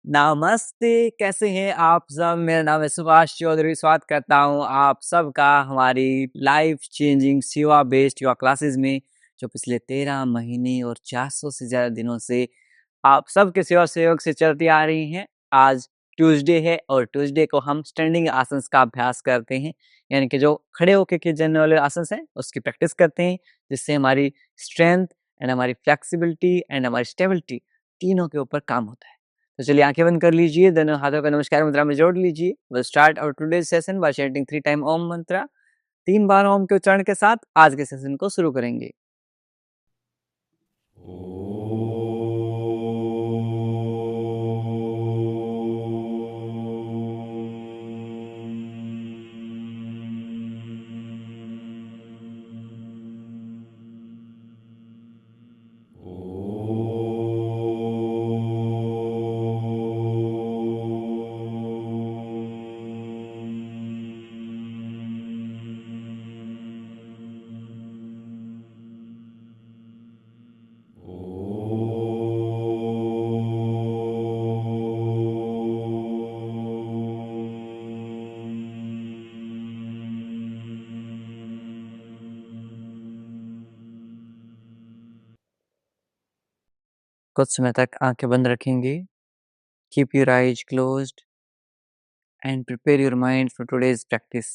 नमस्ते, कैसे हैं आप सब? मेरा नाम है सुभाष चौधरी, स्वागत करता हूँ आप सबका हमारी लाइफ चेंजिंग सेवा बेस्ड योगा क्लासेस में, जो पिछले 13 महीने और 400 से ज़्यादा दिनों से आप सबके सेवा सहयोग से चलती आ रही हैं। आज ट्यूसडे है और ट्यूसडे को हम स्टैंडिंग आसन्स का अभ्यास करते हैं, यानी कि जो खड़े होके किए जाने वाले आसन्स हैं, उसकी प्रैक्टिस करते हैं, जिससे हमारी स्ट्रेंथ एंड हमारी फ्लेक्सिबिलिटी एंड हमारी स्टेबिलिटी तीनों के ऊपर काम होता है। तो चलिए आंखें बंद कर लीजिए, दोनों हाथों को नमस्कार मुद्रा में जोड़ लीजिए। Will start our today's session by chanting 3 time Om mantra. 3 बार ओम के उच्चारण के साथ आज के सेशन को शुरू करेंगे। कुछ समय तक आंखें बंद रखेंगे। Keep your eyes closed end prepare your mind for today's practice.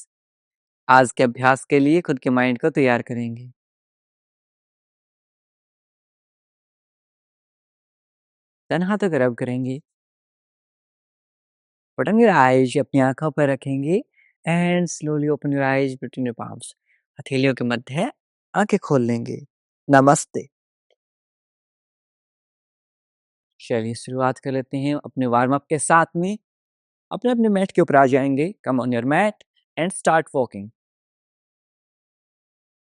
आज के अभ्यास के लिए खुद के माइंड को तैयार करेंगे। देन हाथों को रब करेंगे। बटन योर आइज अपनी आंखों पर रखेंगे and slowly open your eyes between your palms. हथेलियों के मध्य आंखें खोल लेंगे। नमस्ते। चलिए शुरुआत कर लेते हैं अपने वार्म अप के साथ में। अपने अपने मैट के ऊपर आ जाएंगे। Come on your mat and start walking.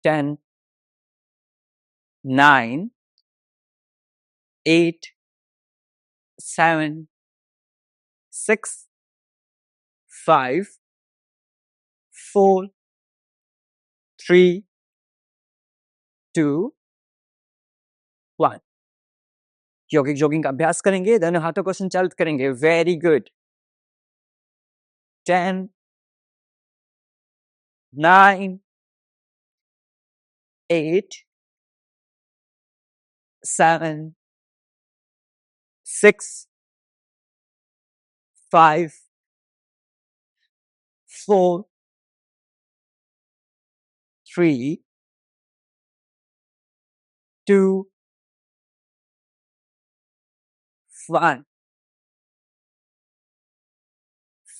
10 9 8 7 6 5 4 3 2 1। यौगिक जॉगिंग का अभ्यास करेंगे। दोनों हाथों को संचालित करेंगे। Very good. 10 9 8 7 6 5 4 3 2 1।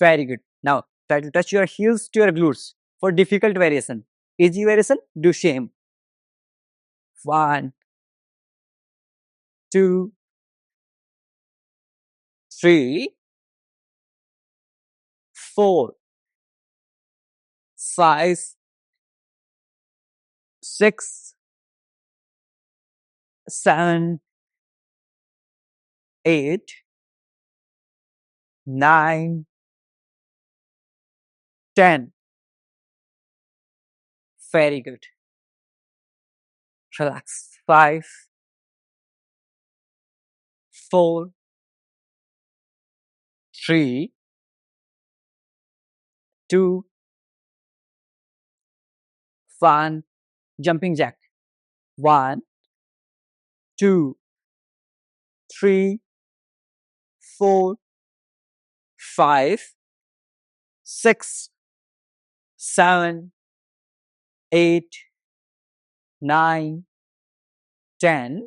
Very good. Now try to touch your heels to your glutes. For difficult variation, easy variation, do same. 1 2 3 4 5 6 7 8 9 10। Very good. Relax. 5 4 3 2 1। Jumping jack. 1 2 3 4 5 6 7 8 9 10।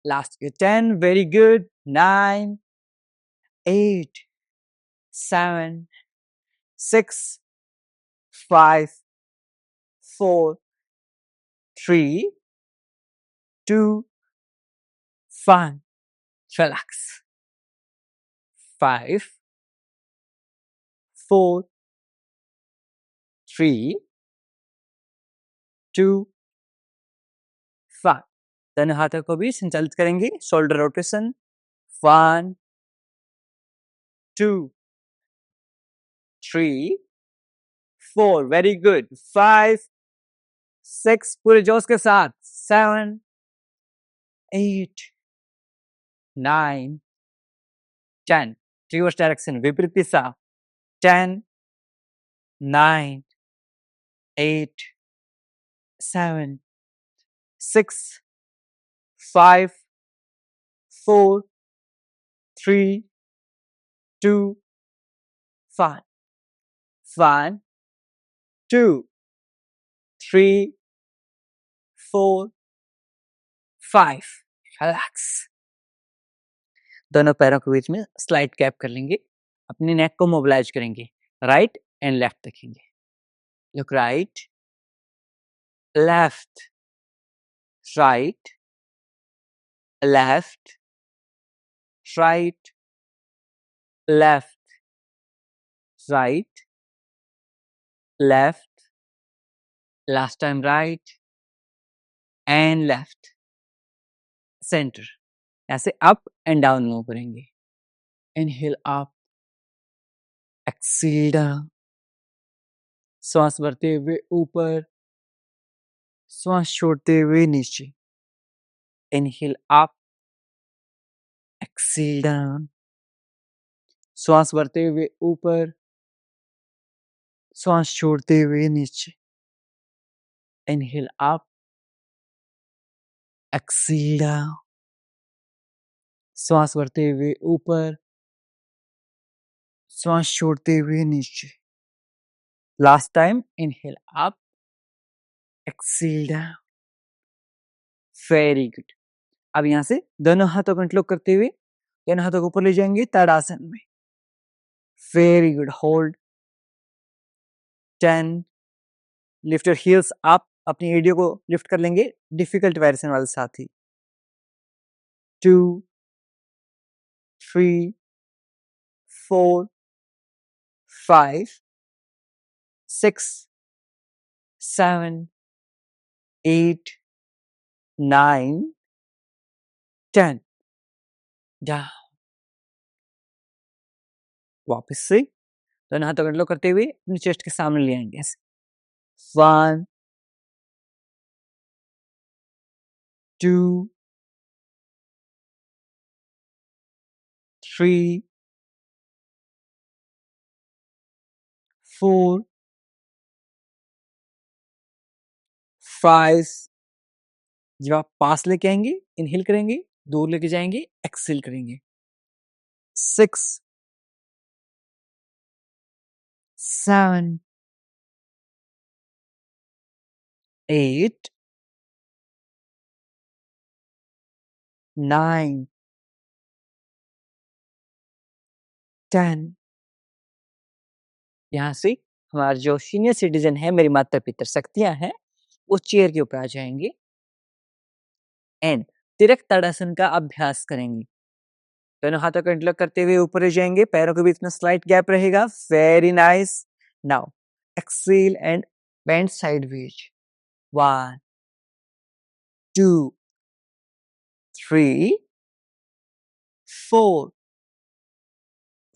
Last 10. Very good. 9 8 7 6 5 4 3 2 1। Relax. 5 4 3 2 1। दोनों हाथों को भी संचालित करेंगे। Shoulder rotation. 1 2 3 4। Very good. 5 6 पूरे जोश के साथ। 7 8 9 10। रिवर्स डायरेक्शन विपरीत दिशा 10 9 8 7 6 5 4 3 2 1 1 2 3 4 5 रिलैक्स। दोनों पैरों के बीच में स्लाइड गैप कर लेंगे, अपनी नेक को मोबिलाइज करेंगे, राइट एंड लेफ्ट देखेंगे, look right left right left right left right left, last time right and left, centre. ऐसे अप एंड डाउन मूव करेंगे, इनहेल अप एक्सेल डाउन, श्वास भरते हुए ऊपर, श्वास छोड़ते हुए नीचे, इनहेल अप एक्सेल डाउन, श्वास भरते हुए ऊपर, श्वास छोड़ते हुए नीचे, इनहेल अप एक्सेल डाउन, श्वास भरते हुए ऊपर, श्वास छोड़ते हुए नीचे, last time inhale up exhale down, very good. अब यहां से दोनों हाथों को इंटरलॉक करते हुए दोनों हाथों को ऊपर ले जाएंगे ताड़ासन में, very good, hold 10, lift your heels up, अपनी एडियो को लिफ्ट कर लेंगे डिफिकल्ट वेरिएशन वाले साथ ही, 2 3 4 5 6 7 8 9 10, डाउन। वापस से दोनों हाथों को इंटरलॉक करते हुए अपनी चेस्ट के सामने ले आएंगे ऐसे, 1 2 3 4 5, जब आप पास लेके आएंगे इनहेल करेंगे, दूर लेके जाएंगे एक्सेल करेंगे, 6 7 8 9 10। यहाँ से हमारे जो सीनियर सिटीजन है, मेरी माता पिता शक्तियां हैं, वो चेयर के ऊपर आ जाएंगे एंड तिरक ताड़ासन का अभ्यास करेंगे। दोनों हाथों को इंटरलॉक करते हुए ऊपर जाएंगे, पैरों के बीच में स्लाइट गैप रहेगा, very nice. Now exhale and bend sideways, 1 2 3 4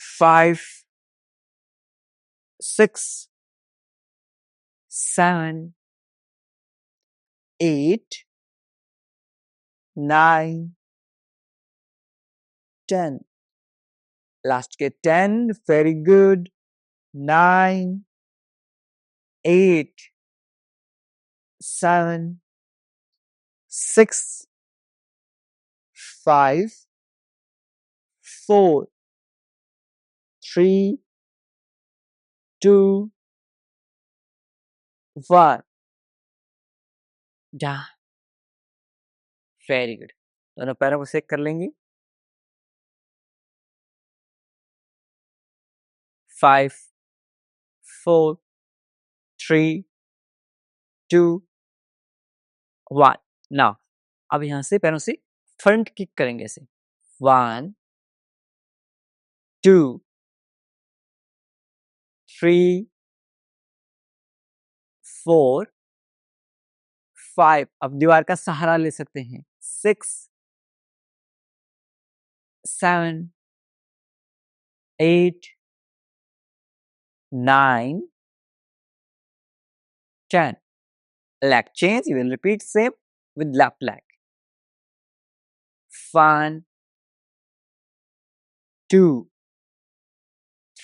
5 6 7 8 9 10, last के 10, very good, 9 8 7 6 5 4 3 2 1, down, very good. दोनों पैरों को सेक कर लेंगे, 5 4 3 2 1। नाउ अब यहां से पैरों से फ्रंट किक करेंगे ऐसे, 1 2 3 4 5, अब दीवार का सहारा ले सकते हैं, 6 7 8 9 10, leg change, you will repeat same with left leg, 1 2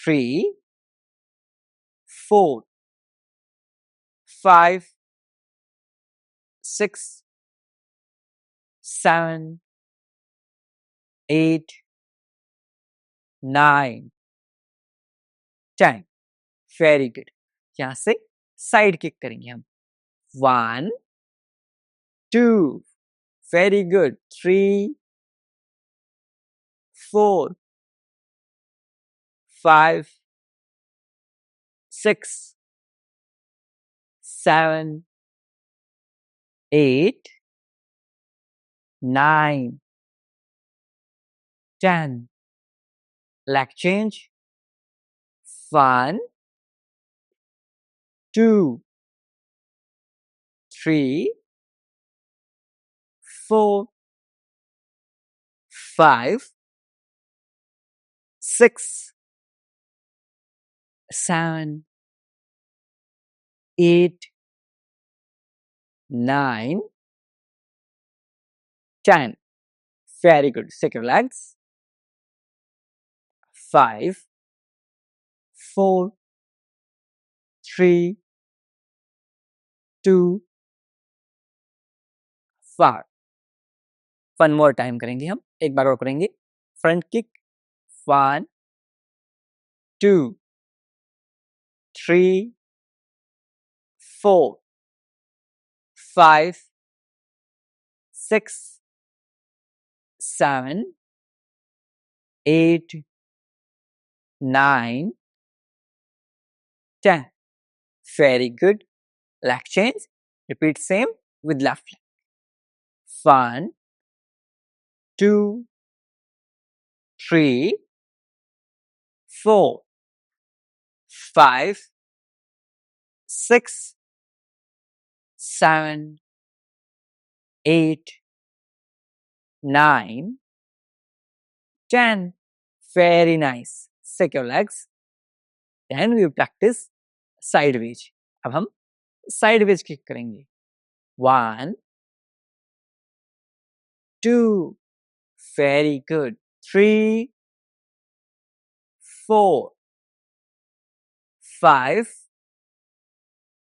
3 4 5 6 7 8 9 10 very good. यहां से साइड किक करेंगे हम 1 2 very good 3 4 5 6 7 8 9 10 leg change 1 2 3 4 5 6 7 8 9 10 very good second legs 5 4 3 2 1 one more time करेंगे हम एक बार और करेंगे front kick 1 2 3 4 5 6 7 8 9 10 very good leg change repeat same with left leg 1 2 3 4 5 6 7 8 9 10 very nice secure legs then we practice sideways अब हम sideways kick करेंगे 1 2 very good 3 4 5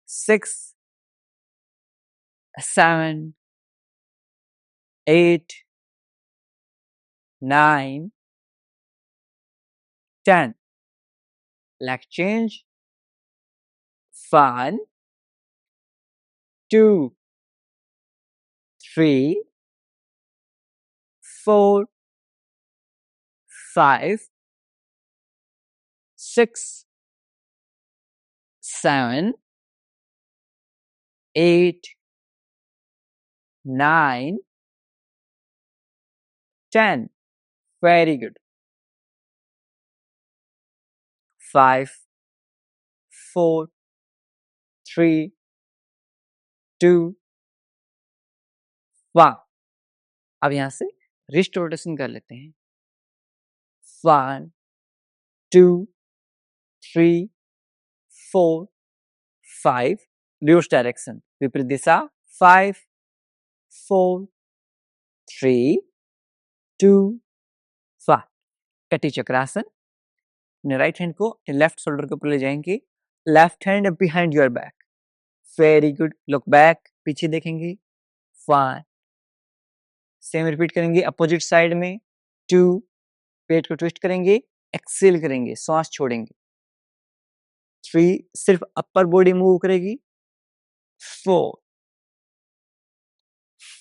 6 7 8 9 10 leg change 1 2 3 4 5 6 7 8 9 10 very good 5 4 3 2 1 अब यहां से रिस्ट रोटेशन कर लेते हैं 1 2 3 4 5 रिवर्स डायरेक्शन विपरीत दिशा 5 4 3 2 1 कटी चक्रासन अपने राइट हैंड को लेफ्ट शोल्डर के ऊपर ले जाएंगे left hand behind your back very good look back पीछे देखेंगे 1 सेम रिपीट करेंगे अपोजिट साइड में 2 पेट को ट्विस्ट करेंगे एक्सेल करेंगे सांस छोड़ेंगे 3 सिर्फ अपर बॉडी मूव करेगी 4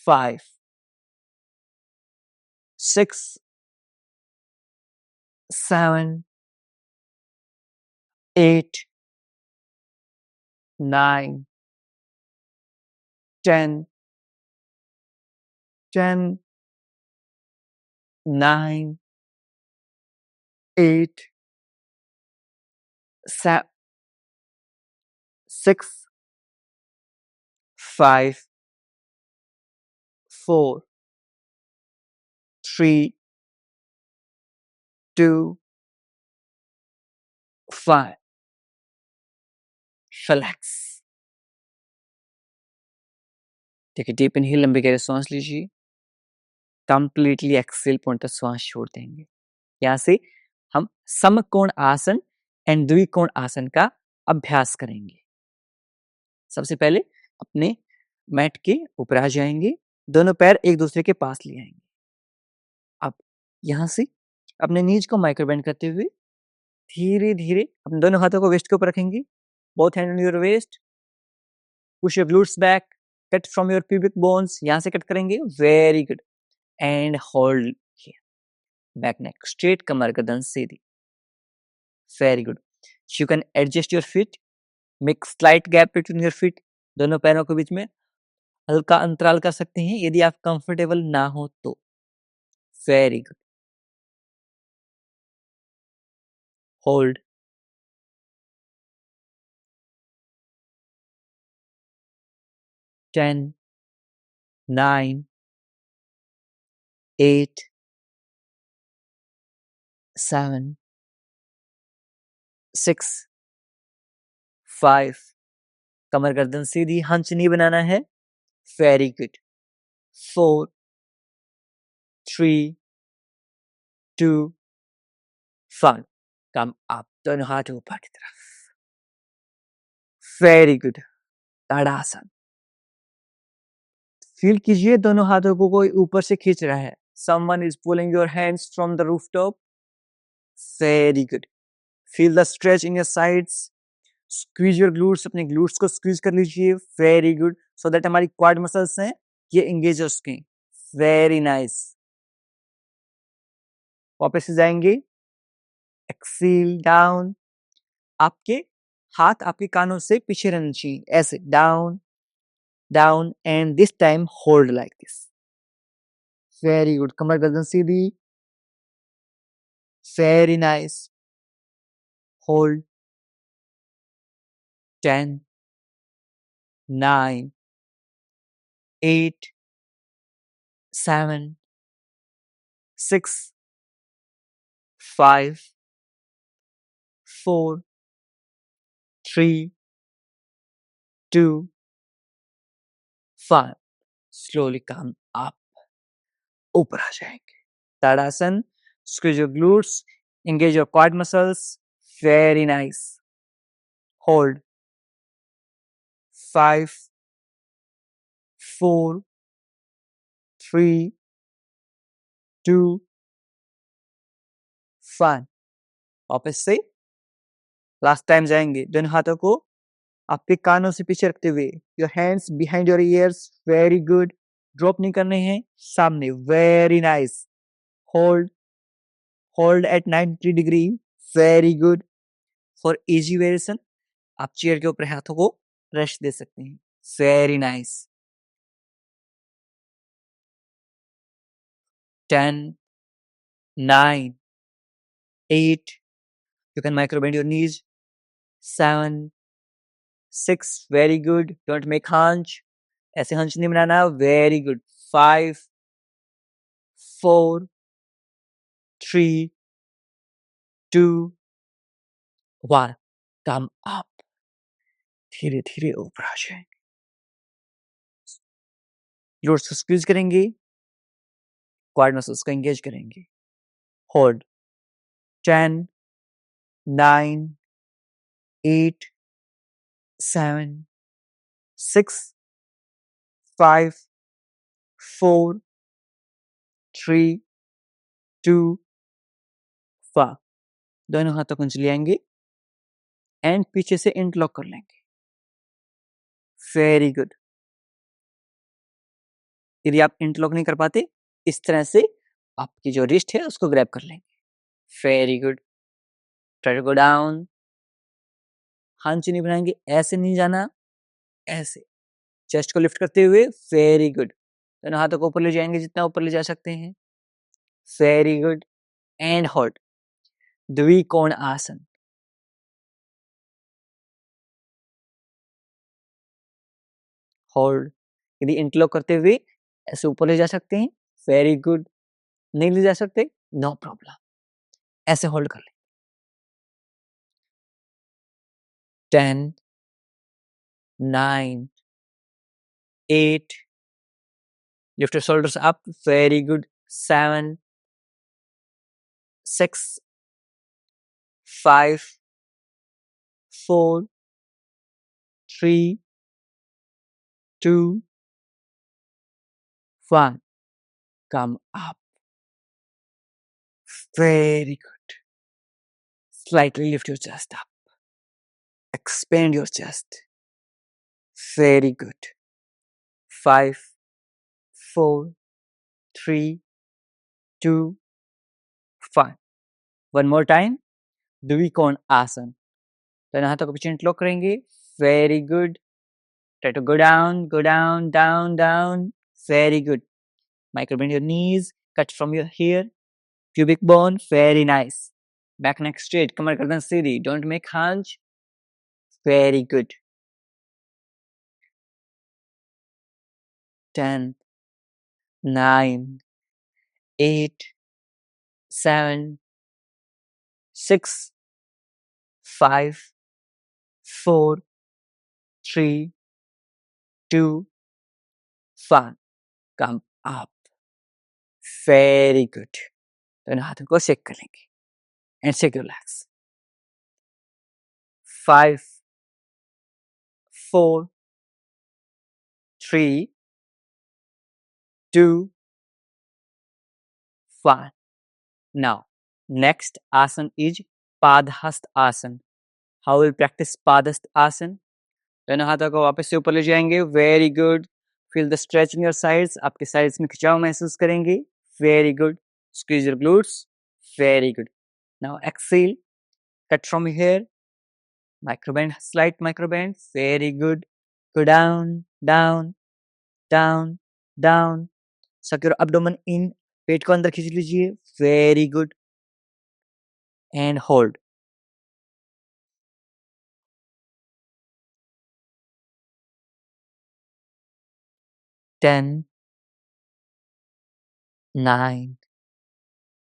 5 6 7 8 9 10 10 9 8 7 6 5 4 3 2 1 relax take a deep inhale लंबी गहरी सांस लीजिए कंप्लीटली एक्सेल पॉइंट तक सांस छोड़ देंगे यहाँ से हम समकोण आसन एंड द्विकोण आसन का अभ्यास करेंगे। सबसे पहले अपने मैट के ऊपर आ जाएंगे, दोनों पैर एक दूसरे के पास ले आएंगे। अब यहाँ से अपने नीज को माइक्रो बेंड करते हुए धीरे धीरे अपने दोनों हाथों को वेस्ट के ऊपर रखेंगे, both hand on your waist, push your glutes back, cut from your pubic bones, यहाँ से कट करेंगे, very good, and hold here, back neck straight, कमर गर्दन सीधी, very good. You can adjust your feet, make slight gap between your feet, दोनों पैरों के बीच में हल्का अंतराल कर सकते हैं यदि आप कंफर्टेबल ना हो तो, वेरी गुड, होल्ड, 10, 9, 8, 7, 6, 5, कमर गर्दन सीधी, हंच नहीं बनाना है, वेरी गुड, 4, 3, 2, 1, कम अप, दोनों हाथ ऊपर की तरफ, वेरी गुड, ताड़ासन, फील कीजिए दोनों हाथों को कोई ऊपर से खींच रहा है, someone is pulling your hands from the rooftop, very good, feel the stretch in your sides, squeeze your glutes, अपने glutes को squeeze कर लीजिए, very good, so that हमारी quad muscles हैं ये engage हो सकें, very nice, वापस से जाएंगे, exhale down, आपके हाथ आपके कानों से पीछे रहना चाहिए, ऐसे down, down, and this time hold like this, very good, कमर गर्दन सीधी, very nice, hold, 10, 9, 8, 7, 6, 5, 4, 3, 2, 1, slowly come up, ऊपर आ जाएंगे, ताड़ासन, squeeze your glutes, engage your quad muscles, very nice, hold, 5, 4, 3, 2, 1, वापस से लास्ट टाइम जाएंगे, दोनों हाथों को आपके कानों से पीछे रखते हुए, your hands behind your ears, very good, drop नहीं करने हैं, सामने, very nice, hold, hold at 90 degree, very good, for easy variation आप चेयर के ऊपर हाथों को रेस्ट दे सकते हैं, very nice, 10, 9, 8, you can micro bend your knees, 7, 6, very good, don't make hunch, ऐसे hunch नहीं बनाना, very good, 5, 4, 3, 2, 1, come up, धीरे धीरे ऊपर आ जाएंगे, ग्लूट्स को स्क्वीज करेंगे, क्वाड मसल्स को एंगेज करेंगे, होल्ड, 10, 9, 8, 7, 6, 5, 4, 3, 2, 1, दोनों हाथों को नीचे ले आएंगे एंड पीछे से इंटरलॉक कर लेंगे, वेरी गुड, यदि आप इंटरलॉक नहीं कर पाते इस तरह से आपकी जो रिस्ट है उसको ग्रैब कर लेंगे, very good, try to go down, hunch नहीं बनाएंगे, ऐसे नहीं जाना, ऐसे चेस्ट को लिफ्ट करते हुए, वेरी गुड, दोनों हाथों को ऊपर ले जाएंगे जितना ऊपर ले जा सकते हैं, वेरी गुड, एंड होल्ड, द्विकोण आसन, होल्ड, यदि इंटरलॉक करते हुए ऐसे ऊपर ले जा सकते हैं, वेरी गुड, नहीं ले जा सकते, नो प्रॉब्लम, ऐसे होल्ड कर ले, 10, 9, 8, lift your shoulders up, very good, 7, 6, 5, 4, 3, 2, 1. Come up. Very good. Slightly lift your chest up. Expand your chest. Very good. 5, 4, 3, 2, 1. One more time. Dviकोण आसन. दोनों हाथों को पीछे इंटरलॉक करेंगे. Very good. Try to go down, down, down. Very good. Micro bend your knees. Cut from your here. Pubic bone. Very nice. Back neck straight. कमर गर्दन सीधी. Don't make hunch. Very good. 10, 9, 8, 7, 6, 5, 4, 3, 2, 1. Come up. Very good. दोनों हाथों को shake कर लेंगे. And shake your legs. 5, 4, 3, 2, 1. Now, next asan is Padhast Asan. How will practice Padhast Asan? दोनों हाथों को वापस से ऊपर ले जाएंगे. Very good. Feel the stretch in your sides. आपके sides में खिंचाव महसूस करेंगे. Very good. Squeeze your glutes. Very good. Now exhale. Cut from here. Microbend, slight microbend. Very good. Go down, down, down, down. Suck your abdomen in. पेट को अंदर खींच लीजिए. Very good. And hold. 10, 9.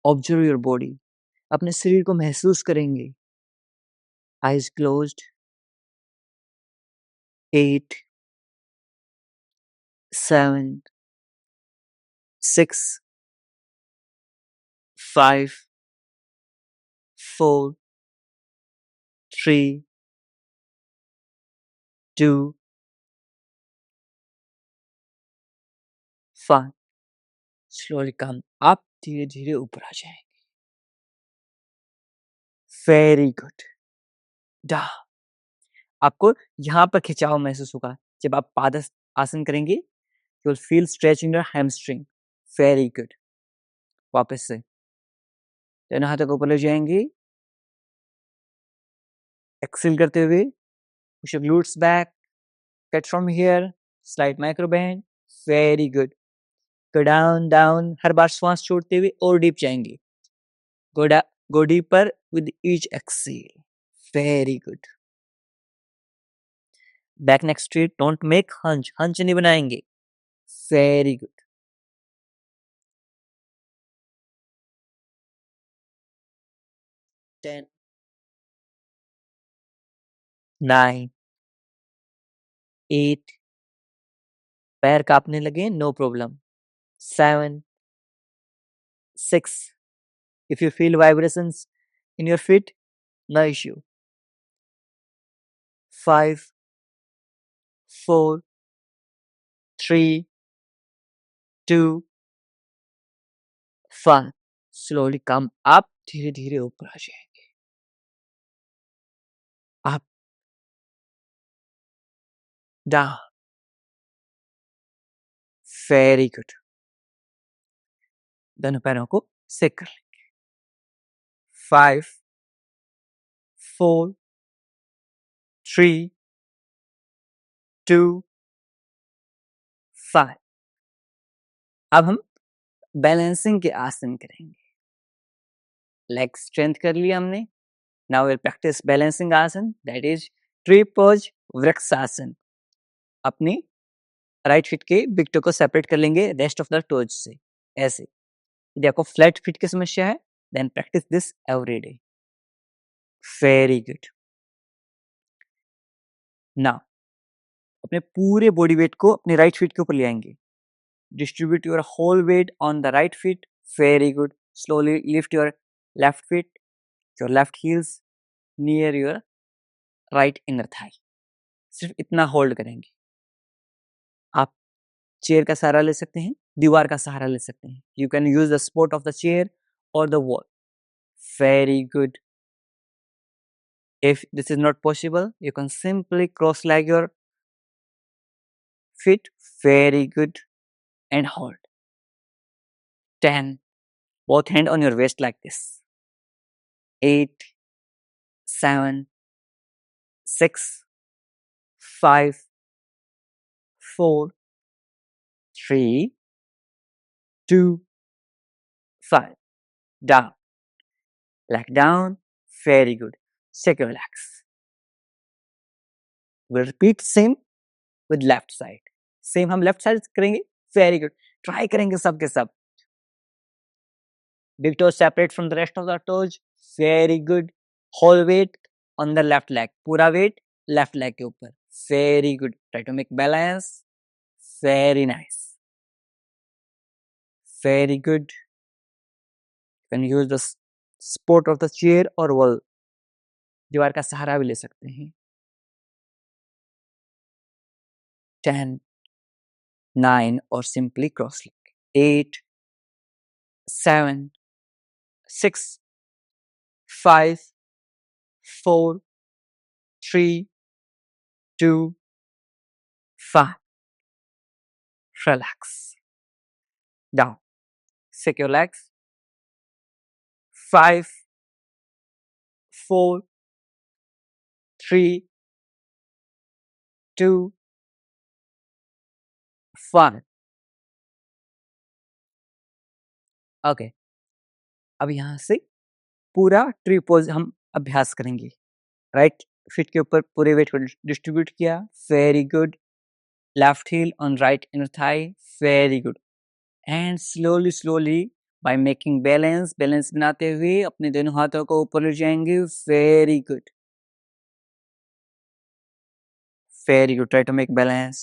Observe your body. अपने शरीर को महसूस करेंगे. Eyes closed. 8, 7, 6, 5, 4, 3, 2, 1. Slowly come up. धीरे धीरे ऊपर आ जाएंगे. Very good. Down. आपको यहाँ पर खिंचाव महसूस होगा. जब आप पादहस्त आसन करेंगे, you will feel stretch in your hamstring. Very good. वापस से दोनों हाथों को ऊपर ले जाएंगे. एक्सेल करते हुए push your glutes back. Cut from here. Slight micro bend. Very good. Go down, down. हर बार श्वास छोड़ते हुए और डीप जाएंगे. Go deeper with each exhale. Very good. Back neck straight. Don't make hunch. Hunch नहीं बनाएंगे. Very good. 10, 9, 8. पैर कांपने लगे, no problem. 7, 6. If you feel vibrations in your feet, no issue. 5, 4, 3, 2, 1. Slowly come up. धीरे धीरे ऊपर आ जाएंगे. Up, down. Very good. दोनों पैरों को सेक कर लेंगे. 5, 4, 3, 2, 1. अब हम बैलेंसिंग के आसन करेंगे. लेग स्ट्रेंथ कर लिया हमने. नाउ विल प्रैक्टिस बैलेंसिंग आसन, दैट इज ट्रिपज वृक्षासन. अपनी राइट फीट के बिग टो को सेपरेट कर लेंगे रेस्ट ऑफ द टोज से. ऐसे यदि आपको फ्लैट फीट की समस्या है, then practice this every day. Very good. Now अपने पूरे बॉडी वेट को अपने राइट फीट के ऊपर ले आएंगे. Distribute your whole weight on the right feet. Very good. Slowly lift your left feet, your left heels near your right inner thigh. सिर्फ इतना होल्ड करेंगे। आप चेयर का सहारा ले सकते हैं, दीवार का सहारा ले सकते हैं। You can use the support of the chair और the wall. Very good. If this is not possible, you can simply cross-leg your feet. Very good. And hold. 10. Both hand on your waist like this. 8, 7, 6, 5, 4, 3, 2, 5. Down. Leg down. Very good. Shake your legs. We'll repeat same with left side. Same हम left side करेंगे. Very good. Try करेंगे सब के सब. Big toes separate from the rest of the toes. Very good. Whole weight on the left leg. पूरा weight left leg के ऊपर. Very good. Try to make balance. Very nice. Very good. You can use the support of the chair or wall. दीवार का सहारा भी ले सकते हैं. 10, 9 or simply cross leg. 8, 7, 6, 5, 4, 3, 2, 5. Relax. Down. Shake your legs. 5, 4, 3, 2, 1. Okay. अब यहाँ से पूरा ट्री पोज हम अभ्यास करेंगे. राइट फीट के ऊपर पूरे वेट को डिस्ट्रीब्यूट किया. Very good. Left heel on right inner thigh. Very good. And slowly slowly by making balance बनाते हुए अपने दोनों हाथों को ऊपर ले जाएंगे. Very good. Very good. Try to make balance.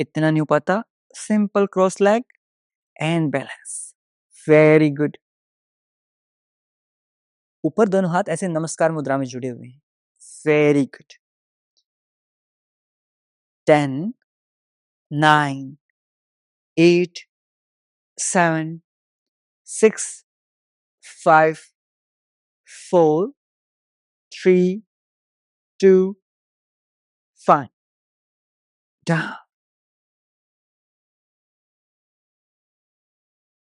इतना नहीं हो पाता, simple cross leg and balance. Very good. ऊपर दोनों हाथ ऐसे नमस्कार मुद्रा में जुड़े हुए हैं. Very good. 10, 9, 8, 7, 6, 5, 4, 3, 2, 1. Down.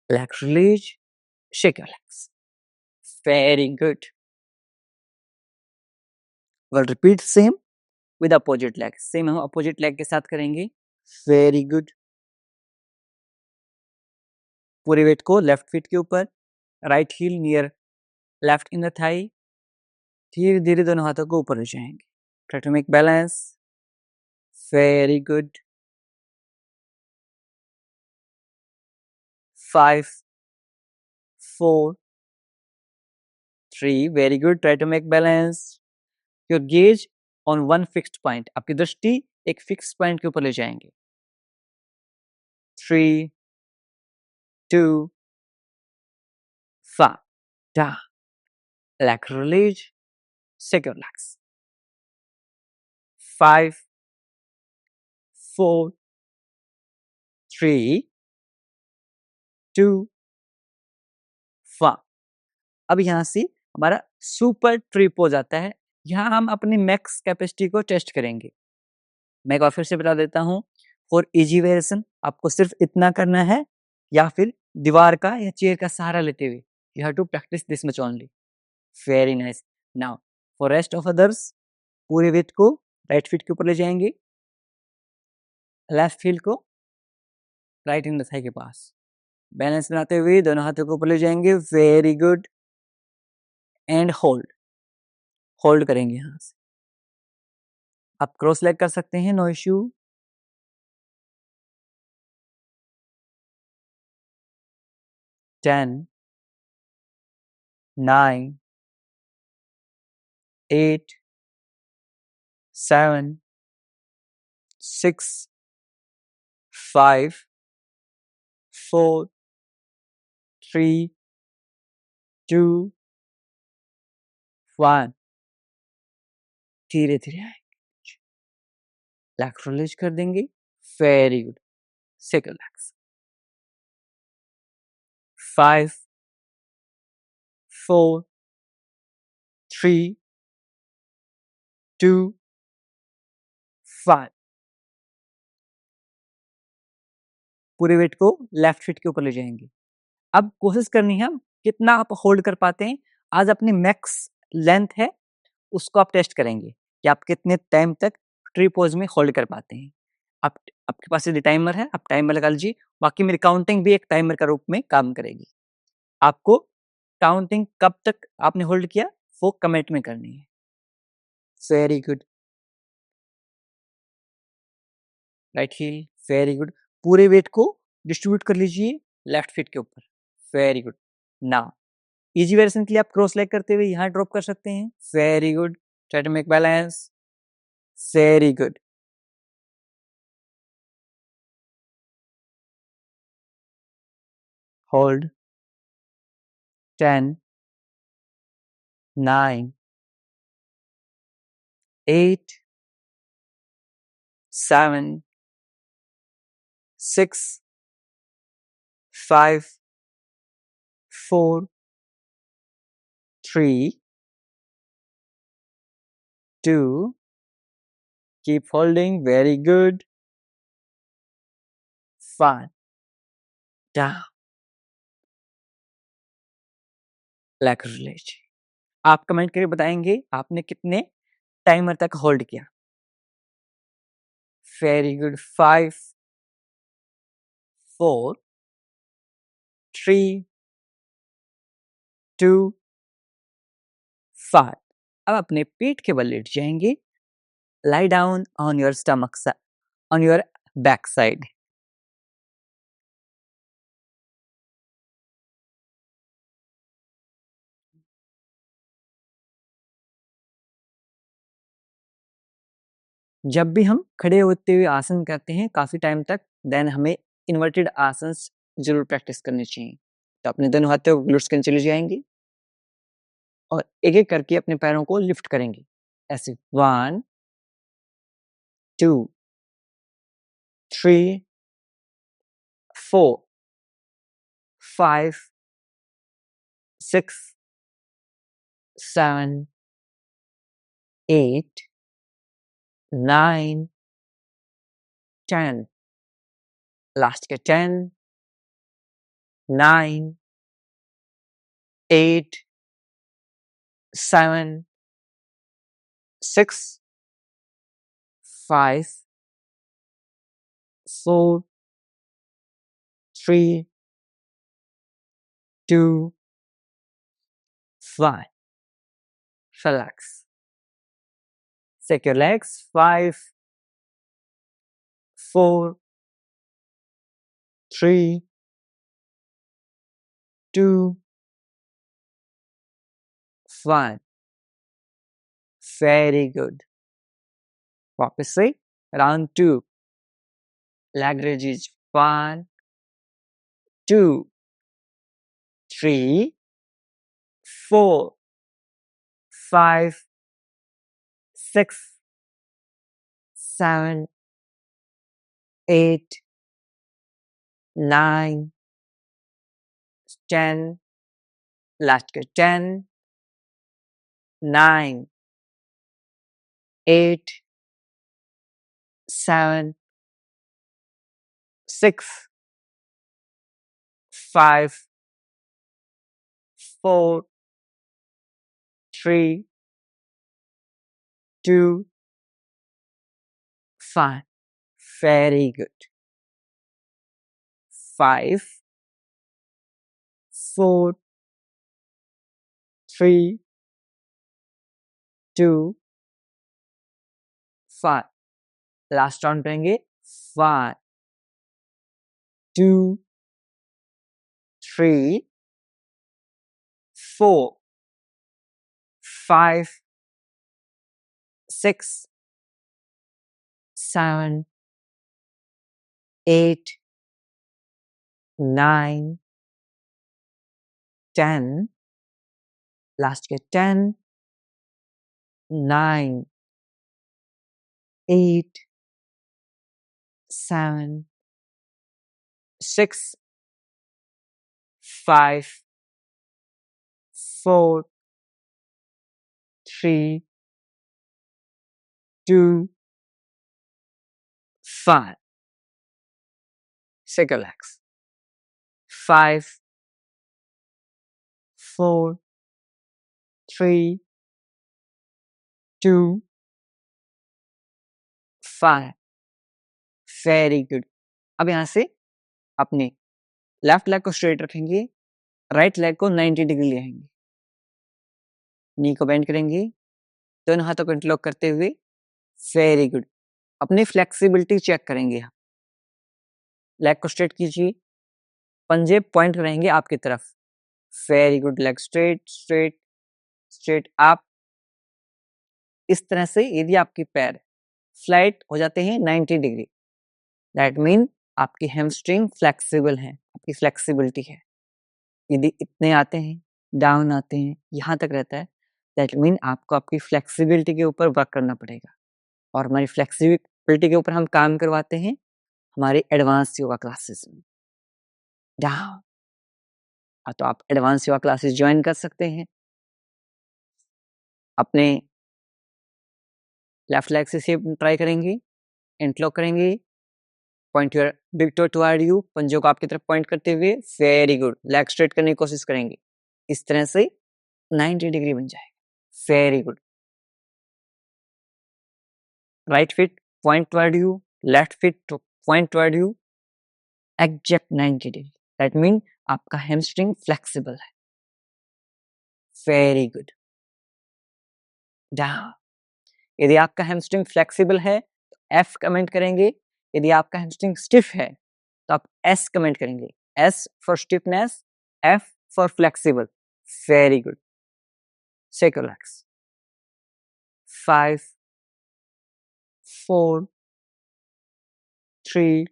Leg release. Shake your legs. Very good. We'll repeat same with opposite leg. Same हम opposite leg के साथ करेंगे. Very good. पूरे वेट को लेफ्ट फीट के ऊपर. Right heel near left inner thigh. धीरे धीरे दोनों हाथों को ऊपर ले जाएंगे. Try to make balance. Very good. 5, 4, 3. Very good. Try to make balance. Your gaze on one fixed point. आपकी दृष्टि एक फिक्स पॉइंट के ऊपर ले जाएंगे. 3, 2, 1. Down. Leg release. Shake your legs. 5, 4, 3, 2, 1. अब यहाँ से हमारा सुपर ट्री पोज आता है. यहाँ हम अपनी मैक्स कैपेसिटी को टेस्ट करेंगे. मैं एक बार फिर से बता देता हूँ. फॉर इजी वेरिएशन आपको सिर्फ इतना करना है या फिर दीवार का या चेयर का सहारा लेते हुए. You have to practice this much only. Very nice. Now for rest of others पूरे वेट को राइट फीट के ऊपर ले जाएंगे. लेफ्ट फीट को राइट इन द थाई के पास. बैलेंस बनाते हुए दोनों हाथों को ऊपर ले जाएंगे. Very good. एंड होल्ड करेंगे. यहाँ से आप क्रॉस लेग कर सकते हैं. No issue. 10, 9, 8, 7, 6, 5, 4, 3, 2, 1. धीरे धीरे आएंगे, लेग्स रिलीज कर देंगे, वेरी गुड, सेकंड लेग्स, 5 4 3 2 5, पूरे वेट को लेफ्ट फीट के ऊपर ले जाएंगे। अब कोशिश करनी है हम कितना आप होल्ड कर पाते हैं। आज अपनी मैक्स लेंथ है, उसको आप टेस्ट करेंगे कि आप कितने टाइम तक ट्री पोज में होल्ड कर पाते हैं। आप आपके पास यदि टाइमर है, आप टाइमर लगा लीजिए, बाकी मेरी काउंटिंग भी एक टाइमर का रूप में काम करेगी। आपको काउंटिंग कब तक आपने होल्ड किया वो कमेंट में करनी है। Very good, right heel, very good, पूरे वेट को डिस्ट्रीब्यूट कर लीजिए लेफ्ट फीट के ऊपर, very good. Now easy variation के लिए आप क्रॉस लेग करते हुए यहाँ ड्रॉप कर सकते हैं, very good, try to make balance, very good, hold, 10 9 8 7 6 5 4 3 2, keep holding, very good, 1, down, leg release. आप कमेंट करके बताएंगे आपने कितने टाइमर तक होल्ड किया। Very good, 5 4 3 2 5। अब अपने पेट के बल लेट जाएंगे, lie down on your stomach, on your back side. जब भी हम खड़े होते हुए आसन करते हैं काफी टाइम तक, देन हमें इन्वर्टेड आसन जरूर प्रैक्टिस करनी चाहिए। तो अपने दोनों हाथों को ग्लूट्स के नीचे ले जाएंगे और एक एक करके अपने पैरों को लिफ्ट करेंगे, ऐसे 1 2 3 4 5 6 7 8 9 10, लास्ट के 10 9 8 7 6 5 4 3 2 1, relax, shake your legs, 5 4 3 2 1, very good। वापस से राउंड 2, leg raises, 1 2 3 4 5 6 7 8 9 10, last के 10 9 8 7 6 5 4 3 2 1, very good। 5 4 3 2 1, लास्ट राउंड करेंगे, 1 2 3 4 5 6 7 8 9 10, लास्ट के 10 9 8, 7, 6, 5, 4, 3, 2, 5. Shake your legs. 5, 4, 3, 2, 5. Very good. अब यहाँ से अपने लेफ्ट लेग को स्ट्रेट रखेंगे, राइट लेग को 90 डिग्री ले आएंगे, नी को बेंड करेंगे, दोनों हाथों को इंटरलॉक करते हुए। Very good. अपनी फ्लेक्सिबिलिटी चेक करेंगे। लेग को स्ट्रेट कीजिए, पंजे पॉइंट रहेंगे आपकी तरफ। Very good. Leg straight straight straight up. इस तरह से यदि आपके पैर फ्लैट हो जाते हैं 90 डिग्री, दैट मीन आपकी हैमस्ट्रिंग फ्लेक्सिबल है, आपकी फ्लेक्सिबिलिटी है। यदि इतने आते हैं, डाउन आते हैं, यहाँ तक रहता है, दैट मीन आपको आपकी फ्लेक्सिबिलिटी के ऊपर वर्क करना पड़ेगा। और हमारी फ्लेक्सिबिलिटी के ऊपर हम काम करवाते हैं हमारी एडवांस योगा क्लासेस में। डाउन। तो आप एडवांस योगा क्लासेस ज्वाइन कर सकते हैं। अपने लेफ्ट लेग से शेप ट्राई करेंगे, इंटरलॉक करेंगे, point your big toe toward you, पंजों को आपकी तरफ पॉइंट करते हुए। Very good. लेग स्ट्रेट करने की कोशिश करेंगे, इस तरह से 90 डिग्री बन जाएगा। Very good. Right feet point toward you, left feet point toward you, exact 90 degree. That mean आपका हैमस्ट्रिंग फ्लेक्सिबल है। Very good. डाउन। यदि आपका हैमस्ट्रिंग फ्लेक्सिबल है तो एफ कमेंट करेंगे, यदि आपका हैमस्ट्रिंग स्टिफ है तो आप एस कमेंट करेंगे। S for stiffness, F for flexible. Very good. Shake your legs. 5, 4, 3,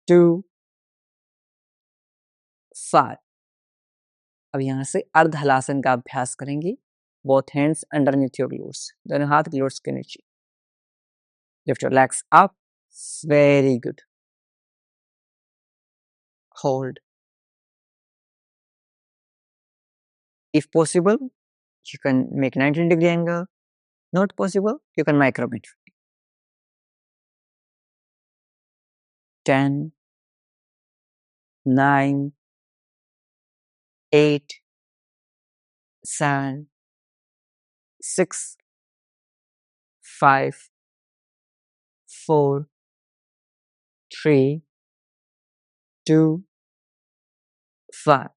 2, 5। अब यहाँ से अर्ध हलासन का अभ्यास करेंगे। Both hands underneath your glutes, दोनों हाथ ग्लूट्स के नीचे। Lift your legs up. Very good. Hold. If possible, you can make 90-degree angle. Not possible, you can micrometer. 10, 9, 8, 7, 6, 5, 4, 3, 2, 1.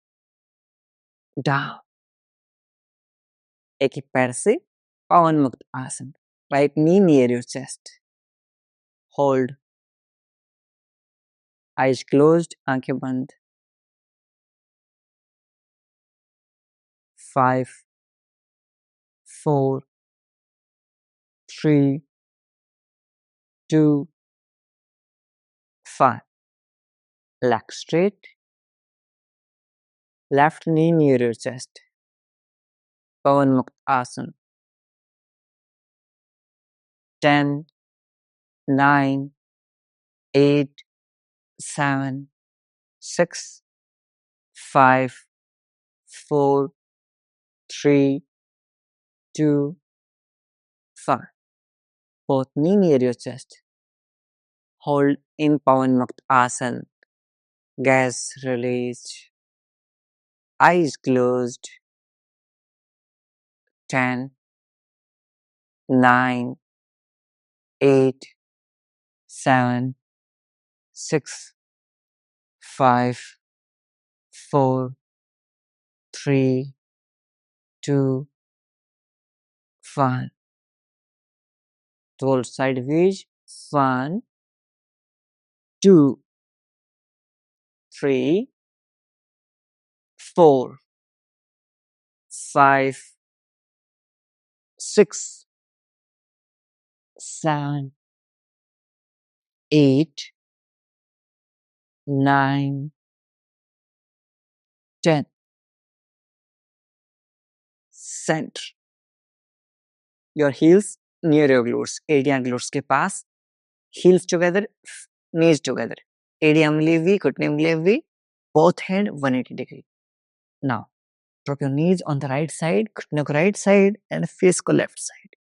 Down. एक ही पैर से पवन मुक्त आसन। Right knee near your chest. Hold. Eyes closed, आंखें बंद। 5, 4, 3, 2, 1. Leg straight. Left knee near your chest. पवन मुक्त आसन। 10, 9, 8, 7, 6, 5, 4, 3, 2, 1. Both knee near your chest. Hold in Pawan Mukta Asana. Gaze released. Eyes closed. 10, 9, 8, 7, 6, 5, 4, 3, 2, 1. Roll sideways. 1, 2, 3, 4, 5, 6, 7, 8, 9, 10. Center. Your heels near your glutes, idiom glutes के पास, heels together, knees together, ADM levi, घुटने levi, both hand 180 degree. Now drop your knees on the right side, घुटने को right side and face को left side.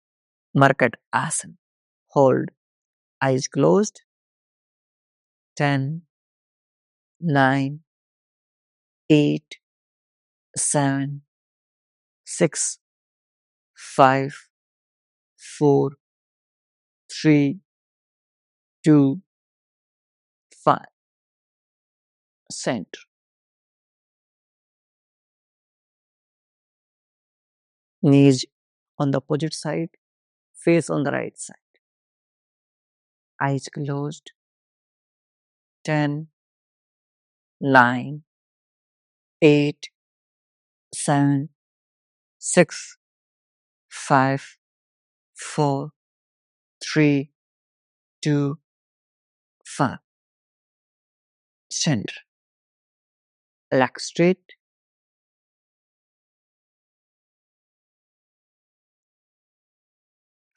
Markat Asana. Hold. Eyes closed. 10, 9, 8, 7, 6, 5, 4, 3, 2, 5. Center. Knees on the opposite side, face on the right side. Eyes closed. 10, 9, 8, 7, 6, 5, 4, 3, 2, 1. Center. Leg straight.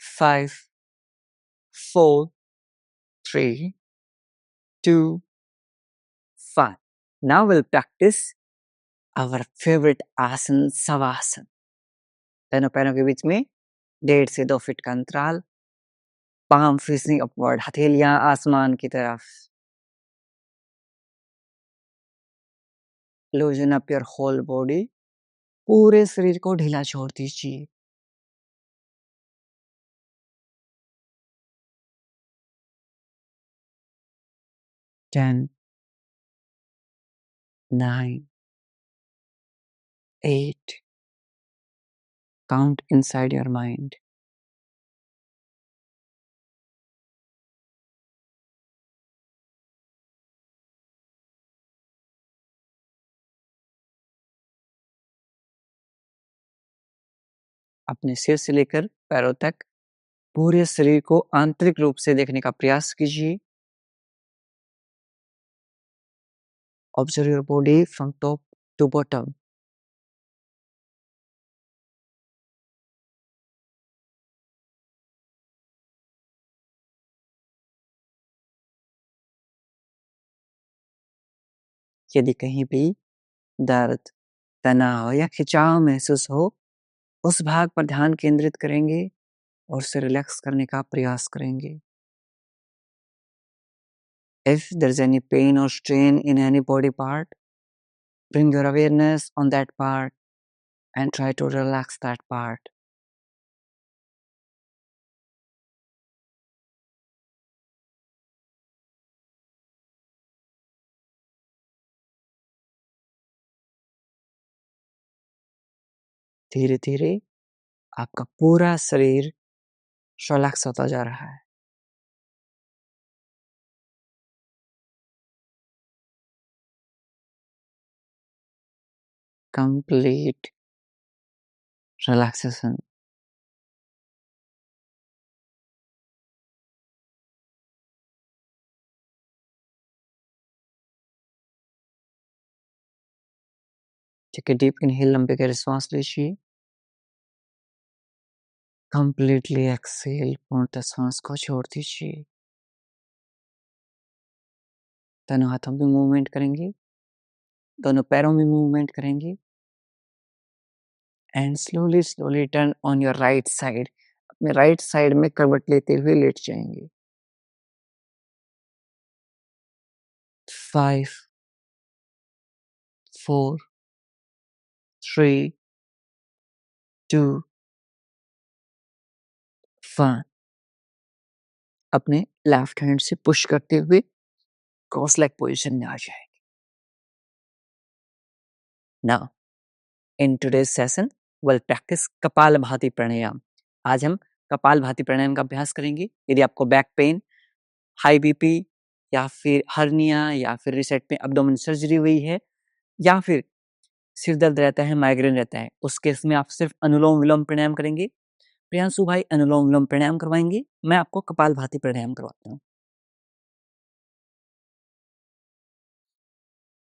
5, 4, 3, 2, 1. Now we'll practice our favorite आसन शवासन. दोनों पैरों के बीच में 1.5 से 2 feet का अंतराल, palm facing upward, हथेलियां आसमान की तरफ. Loosen up your whole body. पूरे शरीर को ढीला छोड़ दीजिए. Ten, 9, 8. Count inside your mind. अपने सिर से लेकर पैरों तक पूरे शरीर को आंतरिक रूप से देखने का प्रयास कीजिए. Observe your body from top to bottom. यदि कहीं भी दर्द, तनाव या खिंचाव महसूस हो, उस भाग पर ध्यान केंद्रित करेंगे और उसे रिलैक्स करने का प्रयास करेंगे. If there's any pain or strain in any body part, bring your awareness on that part and try to relax that part. धीरे धीरे आपका पूरा शरीर रिलैक्स होता जा रहा है. Complete relaxation. Take a deep inhale, लंबे गहरे सांस लीजिए. Completely exhale, पूर्णतः सांस को छोड़ दीजिए. दोनों हाथों में मूवमेंट करेंगे, दोनों पैरों में मूवमेंट करेंगे. And slowly slowly turn on your right side. अपने राइट साइड में करवट लेते हुए लेट जाएंगे. 5, 4, 3, 2, 1. अपने लेफ्ट हैंड से पुश करते हुए क्रॉस लेग पोजीशन में आ जाएंगे. Now in today's session we'll practice Kapalbhati pranayama. आज हम कपालभाति प्राणायाम का अभ्यास करेंगे. यदि आपको बैक पेन, हाई बीपी या फिर हर्निया या फिर रिसेट में एब्डोमेन सर्जरी हुई है या फिर सिर दर्द रहता है, माइग्रेन रहता है, उस केस में आप सिर्फ अनुलोम विलोम प्राणायाम करेंगे. प्रियांशु भाई अनुलोम विलोम प्राणायाम करवाएंगे, मैं आपको कपालभाति प्राणायाम करवाता हूँ.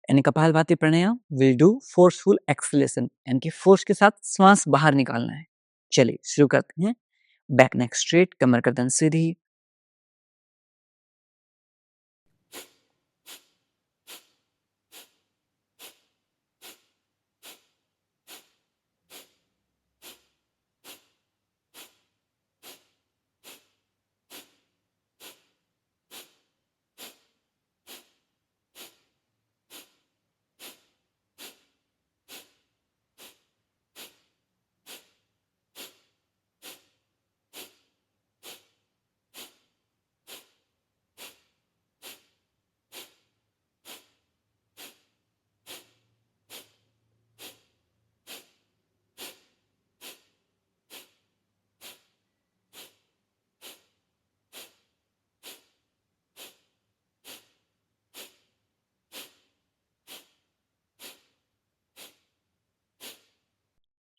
यानी कपालभाति प्राणायाम विल डू फोर्सफुल एक्सलेशन, यानी कि फोर्स के साथ श्वास बाहर निकालना है. चलिए शुरू करते हैं. बैक नेक स्ट्रेट, कमर गर्दन सीधी।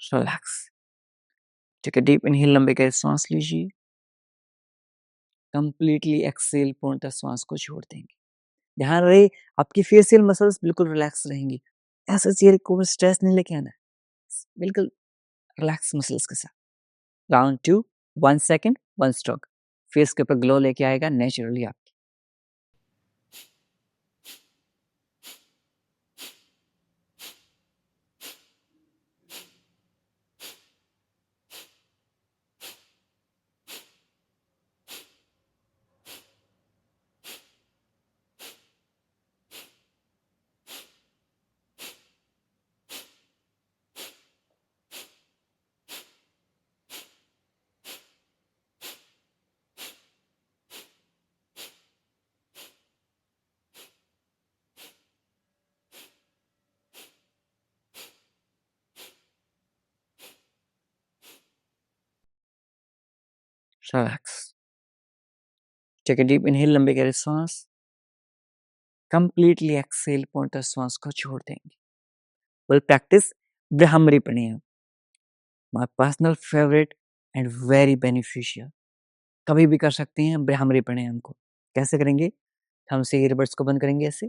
Relax. Take a deep inhale, लंबे गहरे सांस लीजिए। कंप्लीटली एक्सेल, पूर्णतः श्वास को छोड़ देंगे। ध्यान रहे आपकी फेशियल मसल्स बिल्कुल रिलैक्स रहेंगी। ऐसा चेहरे को स्ट्रेस नहीं लेके आना है, बिल्कुल रिलैक्स मसल्स के साथ। Round 2, 1 second 1 stroke. फेस के ऊपर ग्लो लेके आएगा नेचुरली आप। Relax. Take a deep inhale, लंबे गहरे सांस। कंप्लीटली एक्सेल, पूर्णतः श्वास को छोड़ देंगे। Will practise Bhramari pranayama, my personal favourite and very beneficial. कभी भी कर सकते हैं ब्रह्मरी प्राणायाम को। कैसे करेंगे? हम से ईयरबड्स को बंद करेंगे ऐसे,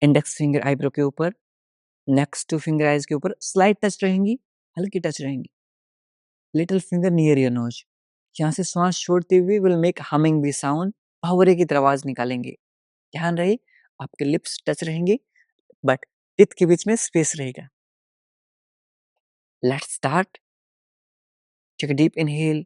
इंडेक्स फिंगर आईब्रो के ऊपर, नेक्स्ट टू फिंगर आइज के ऊपर स्लाइट टच रहेंगी, हल्की टच रहेंगी। Little finger near your nose. यहाँ से श्वास छोड़ते हुए विल मेक हमिंग भी साउंड, भंवरे की तरह आवाज निकालेंगे। ध्यान रहे आपके लिप्स टच रहेंगे बट टिथ के बीच में स्पेस रहेगा। Let's start. Take a deep inhale.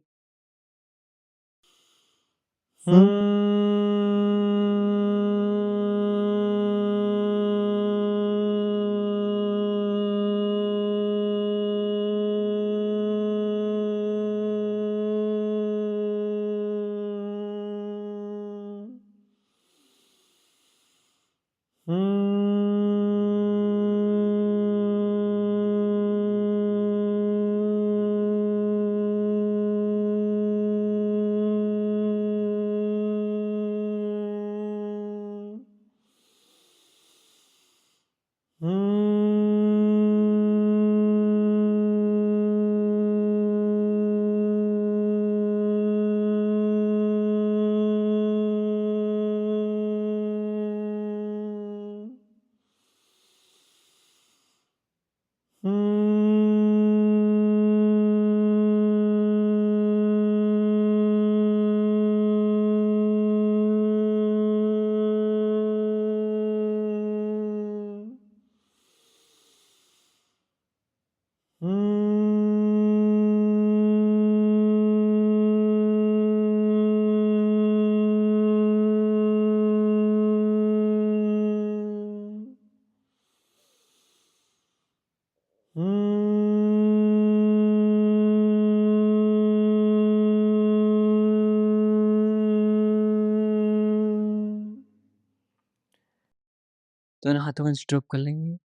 दोनों हाथों को स्ट्रोक कर लेंगे।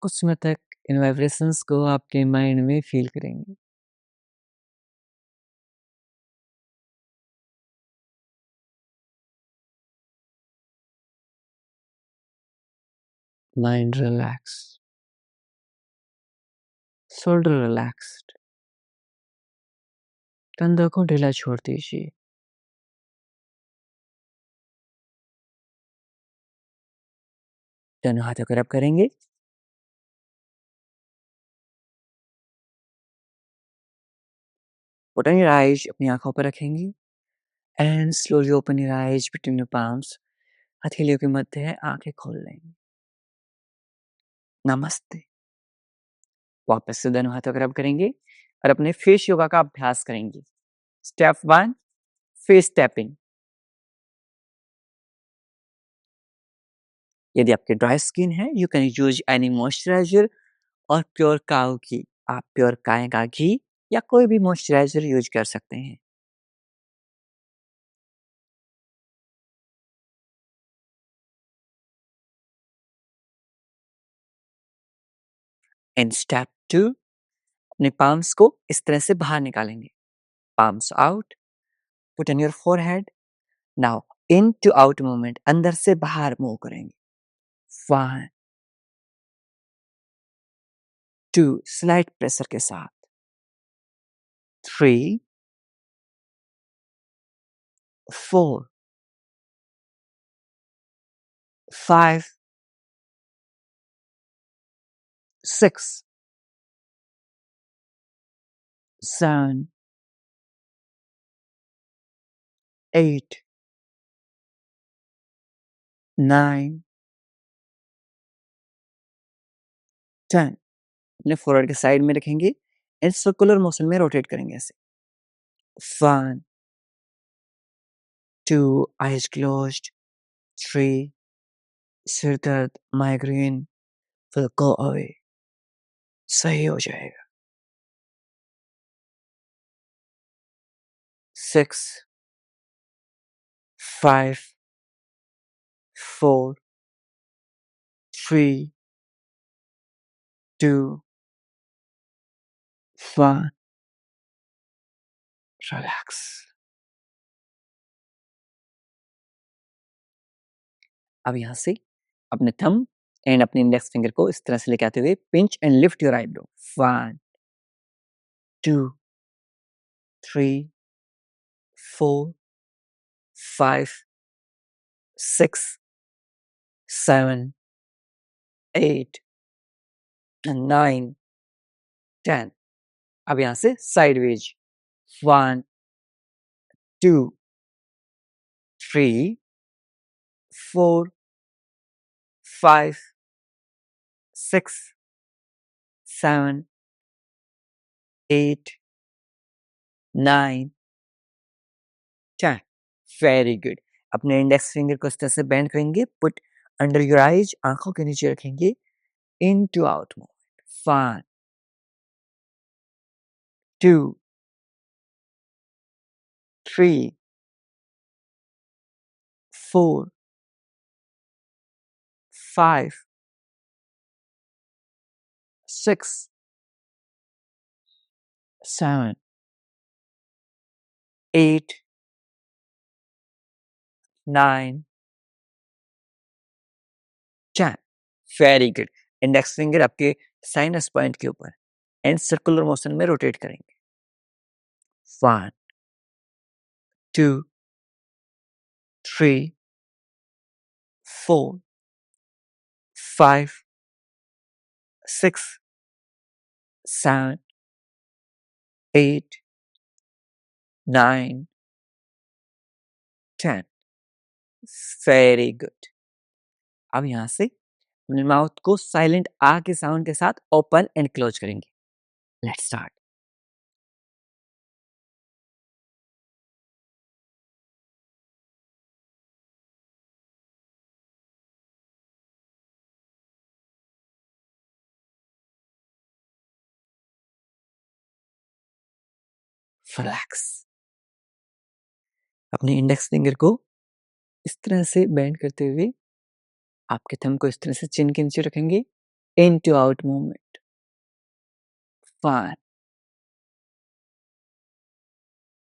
कुछ समय तक इन वाइब्रेशंस को आपके माइंड में फील करेंगे। माइंड रिलैक्स, शोल्डर रिलैक्स्ड, कंधों को ढीला छोड़ दीजिए। दोनों हाथों को रब करेंगे। पुट ऑन योर आइज, अपनी आंखों पर रखेंगी and slowly open your eyes between your palms. हथेलियों के मध्य है, आंखें खोल लेंगे। नमस्ते। वापस से दोनों हाथों को रब करेंगे और अपने फेस योगा का अभ्यास करेंगे। Step 1, face tapping. यदि आपके ड्राई स्किन है, you can use any moisturiser और प्योर काऊ घी। आप प्योर गाय का घी या कोई भी मॉइस्चराइजर यूज कर सकते हैं। इन स्टेप 2, अपने पाम्स को इस तरह से बाहर निकालेंगे। Palms out, put on your forehead. Now in to out movement, अंदर से बाहर मूव करेंगे। 1, 2, स्लाइड प्रेशर के साथ। 3, 4, 5, 6, 7, 8, 9, 10। अपने फोरहेड के साइड में रखेंगे एंड सर्कुलर मोशन में रोटेट करेंगे ऐसे। 1, 2, eyes closed. 3, सिर दर्द, माइग्रेन will go away. सही हो जाएगा। 6, 5, 4, 3, 2, 1, रिलैक्स। अब यहाँ से अपने थंब एंड अपने इंडेक्स फिंगर को इस तरह से लेके आते हुए pinch and lift your eyebrow. 1, 2, 3, 4, 5, 6, 7, 8, 9, 10। अब यहाँ से साइडवेज। 1, 2, 3, 4, 5, 6, 7, 8, 9, 10। Very good. अपने इंडेक्स फिंगर को इस तरह से बेंड करेंगे, पुट अंडर योर आइज, आंखों के नीचे रखेंगे, इन to out movement. 1, 2, 3, 4, 5, 6, 7, 8, 9, 10। Very good. Index finger आपके साइनस पॉइंट के ऊपर एंड सर्कुलर मोशन में रोटेट करेंगे। 1, 2, 3, 4, 5, 6, 7, 8, 9, 10। Very good. अब यहाँ से अपने माउथ को साइलेंट आ के साउंड के साथ ओपन एंड क्लोज करेंगे। Let's start. रिलैक्स। अपने इंडेक्स फिंगर को इस तरह से बेंड करते हुए आपके थंब को इस तरह से चिन के नीचे रखेंगे, इन to out movement. 1,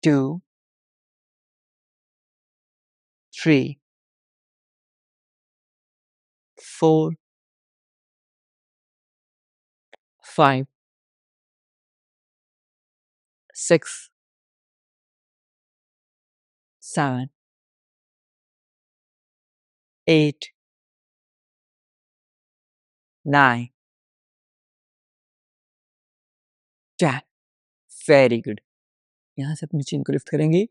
2, 3, 4, 5, 6, 7, 8, 9, 10। Very good. यहाँ से अपनी चिन को लिफ्ट करेंगे,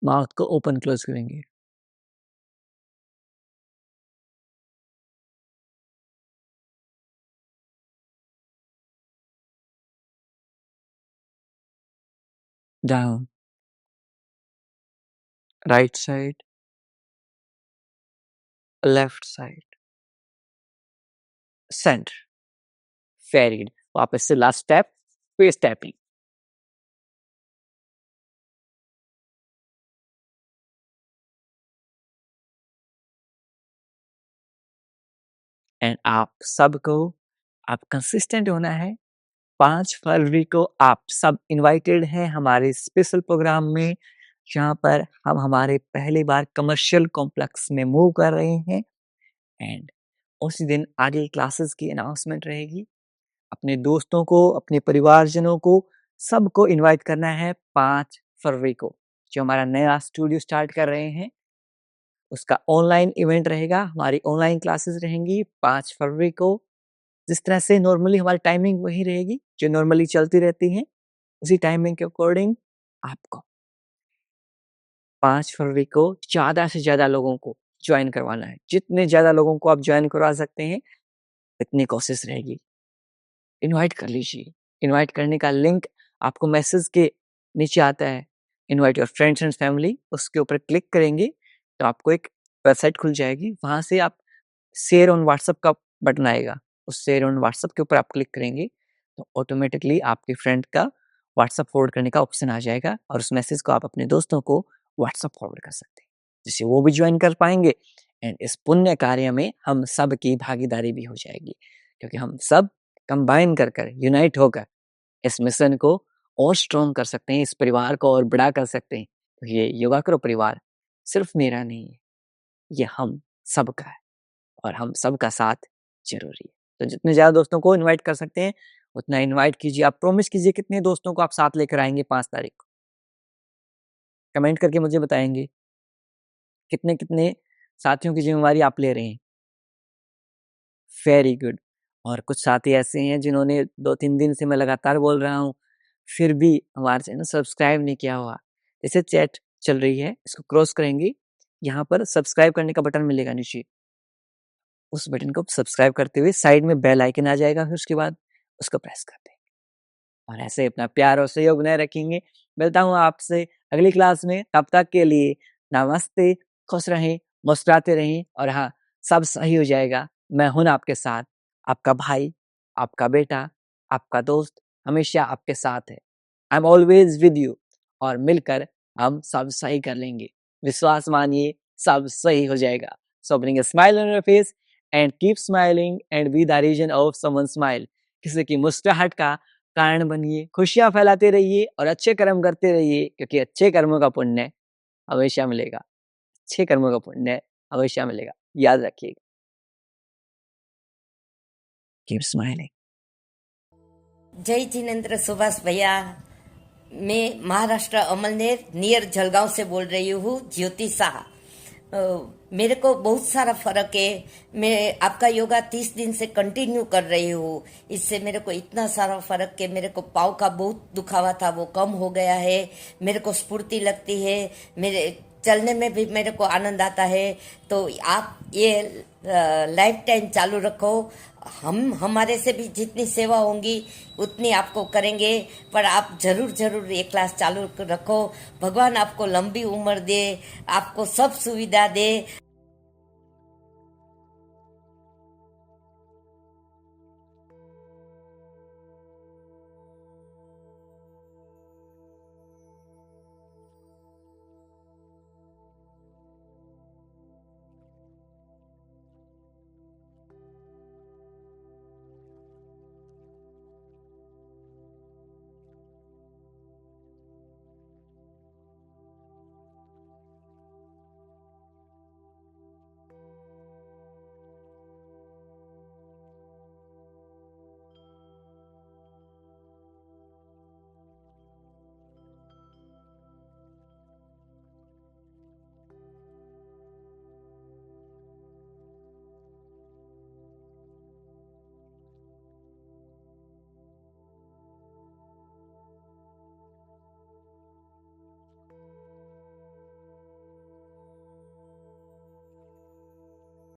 माउथ को ओपन क्लोज करेंगे। Down, right side, left side, centre, very good. वापस से last step, face tapping. And आप सबको आप कंसिस्टेंट होना है। 5 फरवरी को आप सब इनवाइटेड हैं हमारे स्पेशल प्रोग्राम में, जहाँ पर हम हमारे पहली बार कमर्शियल कॉम्प्लेक्स में मूव कर रहे हैं। एंड उसी दिन आगे क्लासेस की अनाउंसमेंट रहेगी। अपने दोस्तों को, अपने परिवारजनों को, सबको इनवाइट करना है 5 फरवरी को, जो हमारा नया स्टूडियो स्टार्ट कर रहे हैं। उसका ऑनलाइन इवेंट रहेगा, हमारी ऑनलाइन क्लासेस रहेंगी 5 फरवरी को। जिस तरह से नॉर्मली हमारी टाइमिंग वही रहेगी जो नॉर्मली चलती रहती है, उसी टाइमिंग के अकॉर्डिंग आपको 5 फरवरी को ज़्यादा से ज़्यादा लोगों को ज्वाइन करवाना है। जितने ज़्यादा लोगों को आप ज्वाइन करवा सकते हैं, इतनी कोशिश रहेगी। इनवाइट कर लीजिए। इनवाइट करने का लिंक आपको मैसेज के नीचे आता है, invite your friends and family. उसके ऊपर क्लिक करेंगे तो आपको एक वेबसाइट खुल जाएगी। वहाँ से आप शेयर ऑन व्हाट्सएप का बटन आएगा, उस शेयर ऑन व्हाट्सएप के ऊपर आप क्लिक करेंगे तो ऑटोमेटिकली आपके फ्रेंड का व्हाट्सएप फॉरवर्ड करने का ऑप्शन आ जाएगा और उस मैसेज को आप अपने दोस्तों को व्हाट्सएप फॉरवर्ड कर सकते हैं, जिससे वो भी ज्वाइन कर पाएंगे। एंड इस पुण्य कार्य में हम सब की भागीदारी भी हो जाएगी, क्योंकि हम सब कंबाइन कर यूनाइट होकर इस मिशन को और स्ट्रॉन्ग कर सकते हैं, इस परिवार को और बड़ा कर सकते हैं। तो ये योगा करो परिवार सिर्फ मेरा नहीं है, ये हम सबका है और हम सबका साथ जरूरी है। तो जितने ज़्यादा दोस्तों को इनवाइट कर सकते हैं उतना इनवाइट कीजिए। आप प्रॉमिस कीजिए कितने दोस्तों को आप साथ लेकर आएंगे 5 तारीख को, कमेंट करके मुझे बताएंगे कितने कितने साथियों की जिम्मेवारी आप ले रहे हैं। Very good. और कुछ साथी ऐसे हैं जिन्होंने 2-3 दिन से मैं लगातार बोल रहा हूँ, फिर भी हमारे चैनल सब्सक्राइब नहीं किया हुआ। जैसे चैट चल रही है, इसको क्रॉस करेंगे, यहाँ पर सब्सक्राइब करने का बटन मिलेगा नीचे। उस बटन को सब्सक्राइब करते हुए साइड में बेल आइकन आ जाएगा, फिर उसके बाद उसको प्रेस कर देंगे और ऐसे अपना प्यार और सहयोग बनाए रखेंगे। मिलता हूँ आपसे अगली क्लास में, तब तक के लिए नमस्ते। खुश रहें, मुस्कुराते रहें और हाँ, सब सही हो जाएगा। मैं हूँ ना आपके साथ, आपका भाई, आपका बेटा, आपका दोस्त हमेशा आपके साथ है। I am always with you और मिलकर हम सब सही कर लेंगे। विश्वास मानिए, सब सही हो जाएगा। So bring a smile on your face and keep smiling and be the reason of someone smile. किसी की मुस्कुराहट का कारण बनिए, खुशियां फैलाते रहिए और अच्छे कर्म करते रहिए, क्योंकि अच्छे कर्मों का पुण्य हमेशा मिलेगा। अच्छे कर्मों का पुण्य हमेशा मिलेगा, याद रखिएगा। Keep smiling. जय जिनेन्द्र सुभाष भैया। मैं महाराष्ट्र अमलनेर नियर जलगांव से बोल रही हूँ, ज्योति शाह। मेरे को बहुत सारा फर्क है। मैं आपका योगा 30 दिन से कंटिन्यू कर रही हूँ। इससे मेरे को इतना सारा फर्क है। मेरे को पाँव का बहुत दुखावा था, वो कम हो गया है। मेरे को स्फूर्ति लगती है, मेरे चलने में भी मेरे को आनंद आता है। तो आप ये लाइफ टाइम चालू रखो। हम हमारे से भी जितनी सेवा होंगी उतनी आपको करेंगे, पर आप जरूर जरूर ये क्लास चालू रखो। भगवान आपको लंबी उम्र दे, आपको सब सुविधा दे।